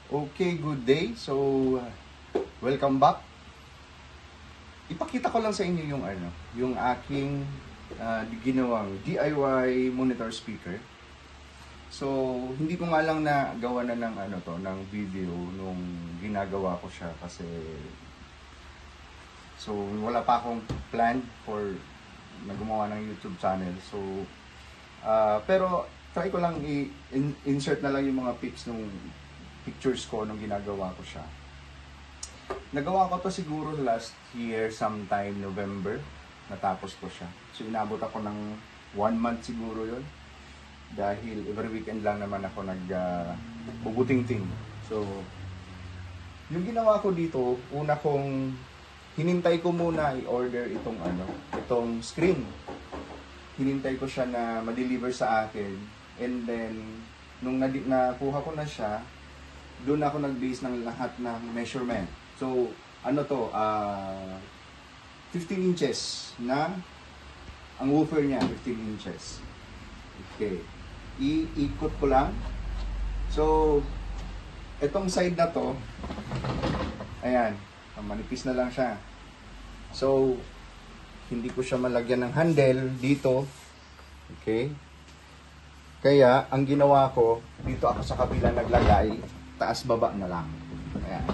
Okay, good day. So, welcome back. Ipakita ko lang sa inyo yung aking ginawang DIY monitor speaker. So, hindi ko nga lang nagawa na ng video nung ginagawa ko siya kasi so wala pa akong plan for gumawa ng YouTube channel. So, pero try ko lang i-insert na lang yung mga pics nung pictures ko nung ginagawa ko siya. Nagawa ko to siguro last year sometime November, natapos ko siya. So inabot ako ng 1 month siguro yon dahil every weekend lang naman ako bubuting-ting. So yung ginawa ko dito, una kong hinintay ko muna i-order itong screen. Hinintay ko siya na ma-deliver sa akin, and then nung nakuha ko na siya, doon ako nag-base ng lahat ng measurement. So, 15 inches na ang woofer niya, 15 inches. Okay. Iikot ko lang. So, itong side na to, ayan, manipis na lang siya. So, hindi ko siya malagyan ng handle dito. Okay. Kaya, ang ginawa ko, dito ako sa kabila naglagay, taas baba na lang. Ayan.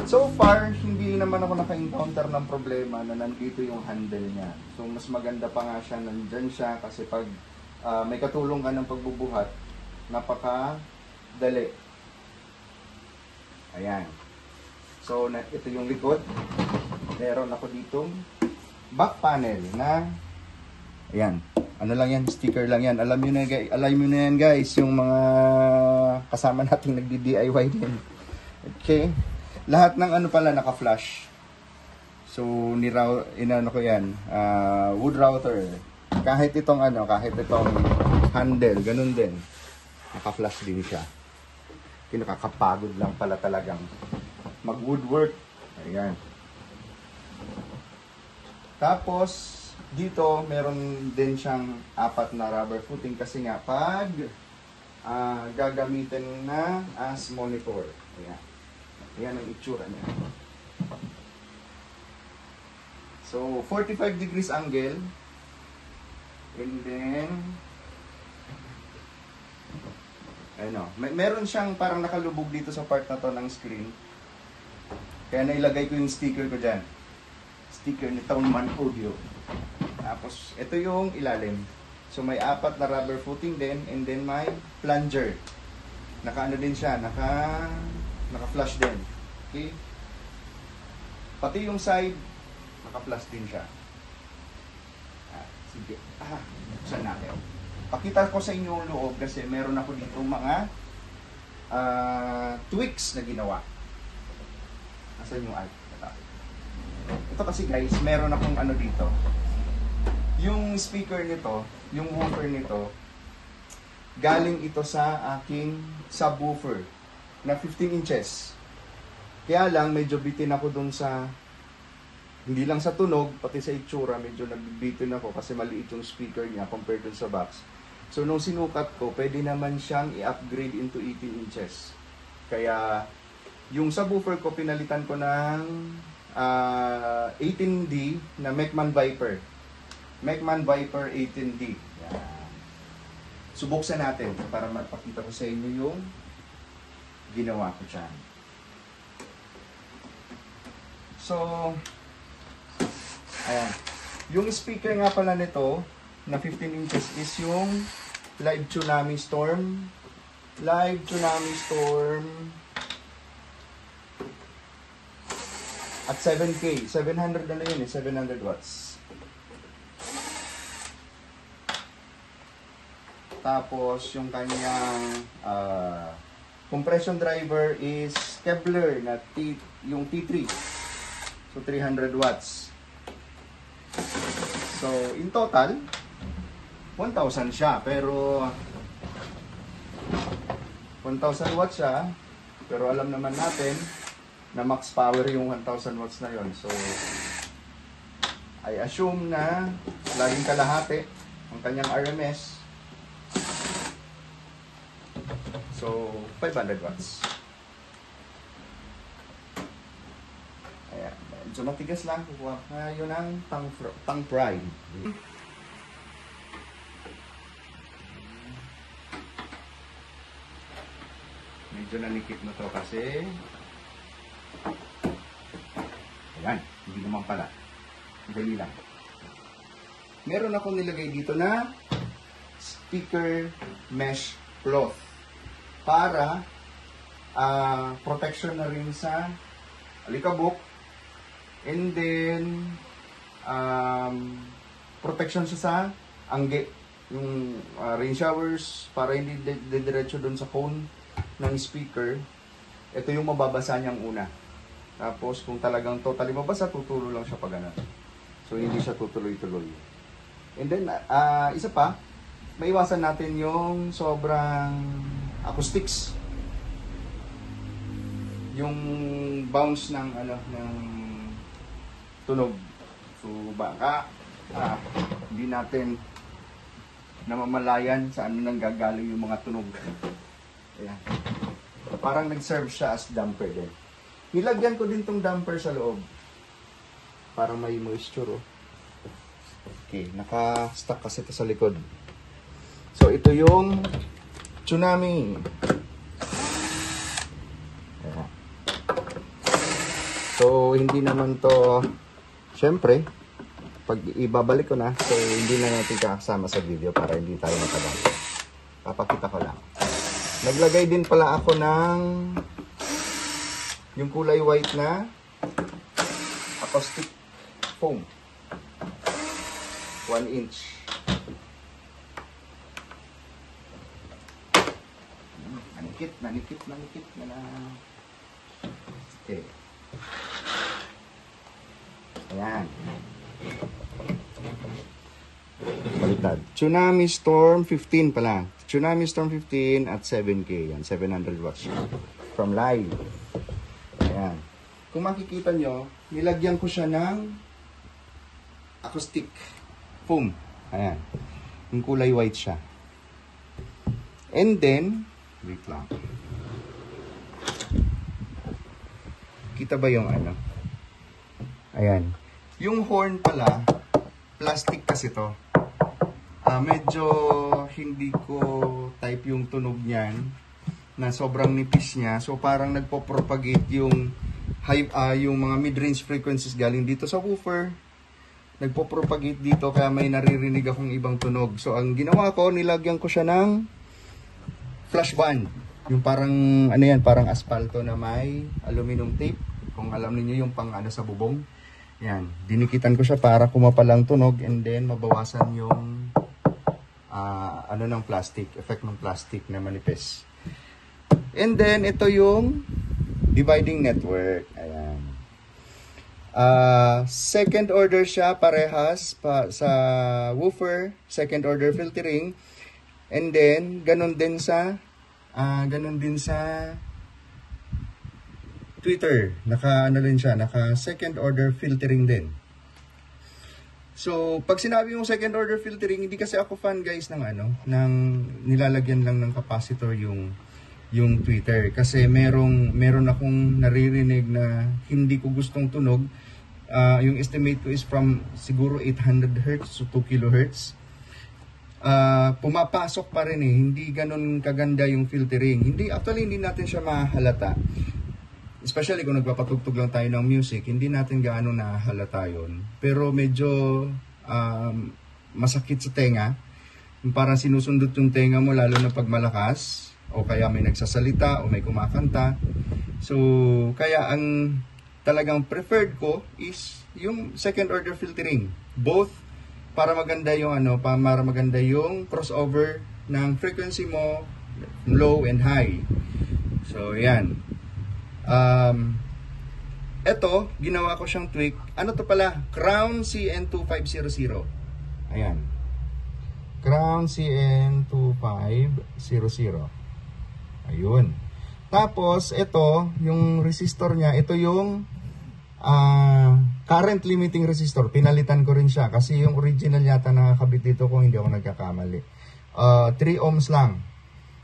So far, hindi naman ako naka-encounter ng problema na nandito yung handle niya. So mas maganda pa nga siya, nandyan siya, kasi pag may katulong ka ng pagbubuhat, napaka-dali. Ayan. So ito yung likod. Meron ako ditong back panel na ayan. Ano lang yan, sticker lang yan. Alam nyo na yan guys, yung mga kasama nating nagdi-DIY din. Okay. Lahat ng pala naka-flash. So, inano ko yan, wood router. Kahit itong handle, ganun din. Naka-flash din siya. Kinakakapagod lang pala talagang mag-woodwork. Ayan. Tapos, dito, meron din siyang 4 na rubber footing kasi nga pag gagamitin na as monitor. Ayan. Ayan ang itsura niya. So, 45 degrees angle. And then, meron siyang parang nakalubog dito sa part na to ng screen. Kaya nailagay ko yung sticker ko dyan. Sticker ni Townman Audio. Tapos, ito yung ilalim. So, may 4 na rubber footing din, and then may plunger. Din siya, naka-flush din. Okay? Pati yung side, naka-flush din siya. Sige. Buksan natin. Pakita ko sa inyo yung loob kasi meron ako dito mga tweaks na ginawa. Asan yung ito kasi guys, meron akong dito. Yung speaker nito, yung woofer nito, galing ito sa aking subwoofer na 15 inches. Kaya lang, medyo bitin ako dun sa, hindi lang sa tunog, pati sa itsura, medyo nagbitin ako kasi maliit yung speaker niya compared dun sa box. So, nung sinukat ko, pwede naman siyang i-upgrade into 18 inches. Kaya, yung subwoofer ko, pinalitan ko ng 18D na Mecman Viper. Mecman Viper 18D. Yan. Subuksan natin para mapakita ko sa inyo yung ginawa ko dyan. So, ayan. Yung speaker nga pala nito na 15 inches is yung Live Tsunami Storm. Live Tsunami Storm at 7K. 700 na yun 700 watts. Tapos, yung kanyang compression driver is Kevlar na yung T3. So, 300 watts. So, in total, 1,000 siya. Pero, 1,000 watts siya. Pero, alam naman natin na max power yung 1,000 watts na yon. So, I assume na laging kalahati ang kanyang RMS. So, 500 watts. Ayan. So, matigas lang. Kukuha kayo ng tang prime. Medyo nanikip na to kasi ayan, hindi naman pala. Dali lang. Meron ako nilagay dito na speaker mesh cloth para protection na rin sa alikabok, and then protection siya sa angge, yung rain showers, para hindi diretso doon sa cone ng speaker. Ito yung mababasa niyang una. Tapos kung talagang totally mabasa, tutulo lang siya pag ganun. So hindi siya tutuloy-tuloy. And then isa pa, maiwasan natin yung sobrang acoustics. Yung bounce ng ng tunog. So baka hindi natin namamalayan saan nang gagaling yung mga tunog. Ayan. Parang nag-serve siya as damper din. Nilagyan ko din tong damper sa loob. Para may moisture. Oh. Okay, naka-stuck kasi ito sa likod. So ito yung Tsunami. Ayan. So hindi naman to, syempre, pag ibabalik ko na, so hindi na natin kakasama sa video para hindi tayo matagal. Papakita ko lang. Naglagay din pala ako ng yung kulay white na acoustic foam. 1 inch. Nanikit na. Okay. Ayan. Baliktad. Tsunami Storm 15 pala. Tsunami Storm 15 at 7K. Yan, 700 watts. From Live. Ayan. Kung makikita nyo, nilagyan ko siya ng acoustic foam. Ayan. Yung kulay white siya. And then, wait lang. Kita ba yung ano? Ayan. Yung horn pala, plastic kasi to. Medyo hindi ko type yung tunog niyan na sobrang nipis niya. So parang nagpo-propagate yung yung mga mid-range frequencies galing dito sa woofer. Nagpo-propagate dito kaya may naririnig akong ibang tunog. So ang ginawa ko, nilagyan ko siya ng flash band. Yung parang ano yan, parang aspalto na may aluminum tape. Kung alam niyo yung pang ano sa bubong. Yan, dinikitan ko siya para kumapalang tunog and then mabawasan yung ano ng plastic, effect ng plastic na manipis. And then ito yung dividing network. Ayan. Second order siya, parehas sa woofer, second order filtering. And then ganun din sa tweeter. Naka second order filtering din. So, pag sinabi mong second order filtering, hindi kasi ako fan guys ng ng nilalagyan lang ng capacitor yung tweeter kasi meron akong naririnig na hindi ko gustong tunog. Yung estimate ko is from siguro 800 Hz to 2 kHz. Pumapasok pa rin hindi ganun kaganda yung filtering. Hindi natin siya mahalata. Especially kung nagpapatugtog lang tayo ng music, hindi natin gaano nahalata yun. Pero medyo masakit sa tenga. Parang sinusundot yung tenga mo lalo na pag malakas. O kaya may nagsasalita o may kumakanta. So, kaya ang talagang preferred ko is yung second order filtering. Both para maganda yung para maganda yung crossover ng frequency mo, low and high. So, yan. Ito, ginawa ko siyang tweak. Ano to pala? Crown CN2500. Ayan. Crown CN2500. Ayun. Tapos, ito, yung resistor niya, ito yung current limiting resistor. Pinalitan ko rin siya kasi yung original yata nakakabit dito kung hindi ako nagkakamali. 3 ohms lang.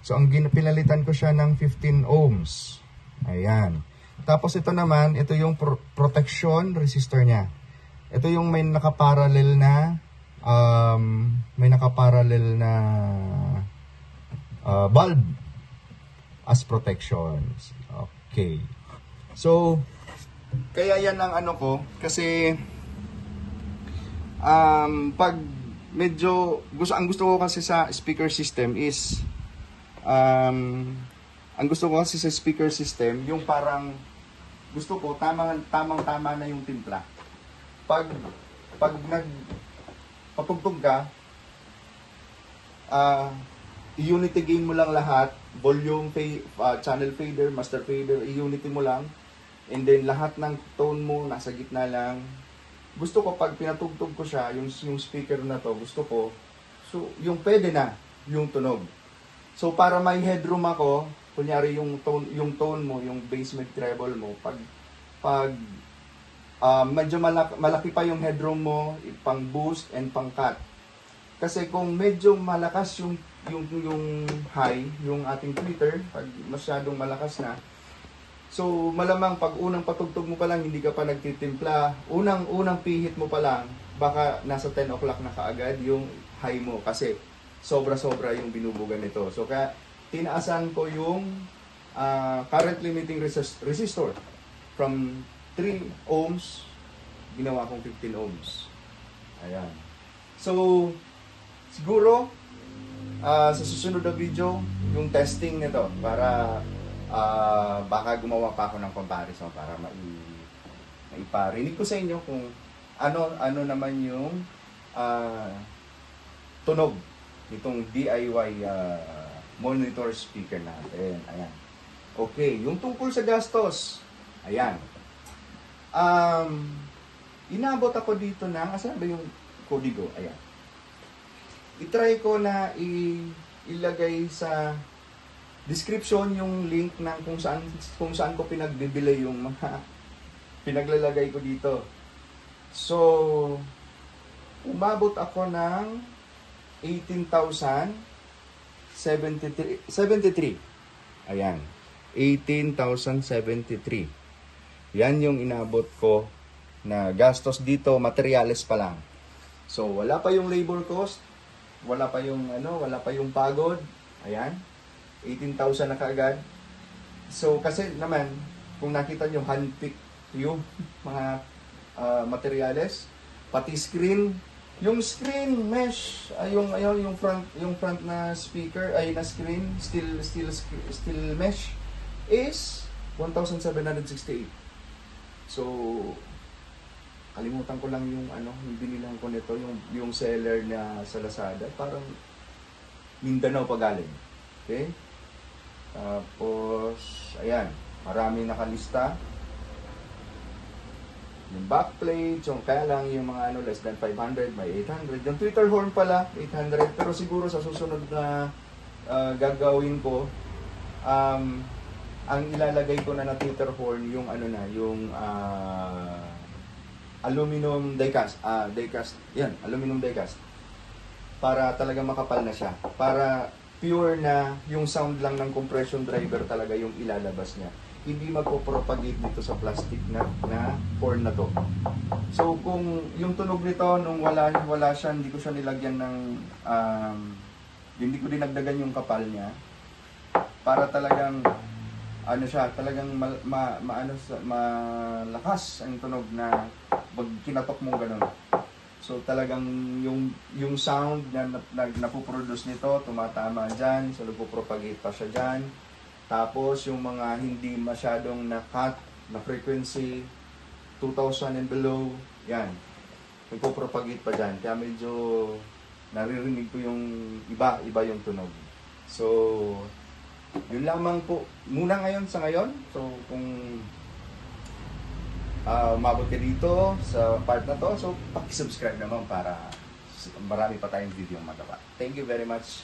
So, ang pinalitan ko siya ng 15 ohms. Ayan. Tapos ito naman, ito yung protection resistor niya. Ito yung may nakaparallel na bulb as protections. Okay. So, kaya yan ang ano ko kasi pag medyo ang gusto ko kasi sa speaker system is ang gusto ko kasi sa speaker system yung parang gusto ko tamang-tama na yung timpla. Pag patugtog ka, i-unity gain mo lang lahat, volume, channel fader, master fader, i-unity mo lang, and then lahat ng tone mo nasa gitna lang. Gusto ko pag pinatugtog ko siya, yung speaker na to, gusto ko, so yung pwede na, yung tunog. So para may headroom ako, kunyari yung tone mo, yung bass mid treble mo, pag medyo malaki pa yung headroom mo, pang boost and pang cut. Kasi kung medyo malakas yung high, yung ating tweeter, pag masyadong malakas na, so malamang pag unang patugtog mo pa lang, hindi ka pa nagtitimpla, unang pihit mo pa lang, baka nasa 10 o'clock na kaagad yung high mo kasi sobra-sobra yung binubugan nito. So kaya tinaasan ko yung current limiting resistor from 3 ohms, ginawa kong 15 ohms. Ayan. So, siguro, sa susunod na video, yung testing nito para baka gumawa pa ako ng comparison para maiparinig ko sa inyo kung ano naman yung tunog nitong DIY monitor speaker natin. Ayan. Okay, yung tungkol sa gastos. Ayan. Inabot ako dito ng, asan ba yung kodigo? Ayan. I-try ko na ilagay sa description yung link ng kung saan ko pinagbibili yung mga pinaglalagay ko dito. So, umabot ako ng 18,073. Ayan. 18,073. Yan yung inabot ko na gastos dito, materyales pa lang. So, wala pa yung labor cost, wala pa yung pagod. Ayan. 18,000 na kaagad. So, kasi naman, kung nakita nyo, handpick yung mga materyales, pati screen, yung screen mesh, yung front na speaker, na screen, steel mesh is 1,768. So, kalimutan ko lang yung binilang ko nito, yung seller na sa Lazada, parang Mindanao pa galing. Okay? Tapos, ayan, maraming nakalista. Yung backplate, yung kaya lang yung mga less than 500, may 800. Yung tweeter horn pala, 800. Pero siguro sa susunod na gagawin ko, ang ilalagay ko na tweeter horn, yung yung aluminum diecast. Yan, aluminum diecast. Para talaga makapal na siya. Para pure na yung sound lang ng compression driver talaga yung ilalabas niya. Hindi magpo-propagate dito sa plastic na horn na to. So kung yung tunog nito nung wala siya, hindi ko siya nilagyan ng hindi ko dinagdagan yung kapal niya para talagang talagang malakas ang tunog na pag kinatok mo ganun. So talagang yung sound na napoproduce nito tumatama diyan, so nagpo-propagate pa siya diyan. Tapos yung mga hindi masyadong na-cut na frequency, 2,000 and below, yan. Nagpo-propagate pa dyan. Kaya medyo naririnig ko yung iba yung tunog. So, yun lamang po. Muna sa ngayon. So, kung umabot ka dito sa part na to, so, paki-subscribe naman para marami pa tayong video magawa. Thank you very much.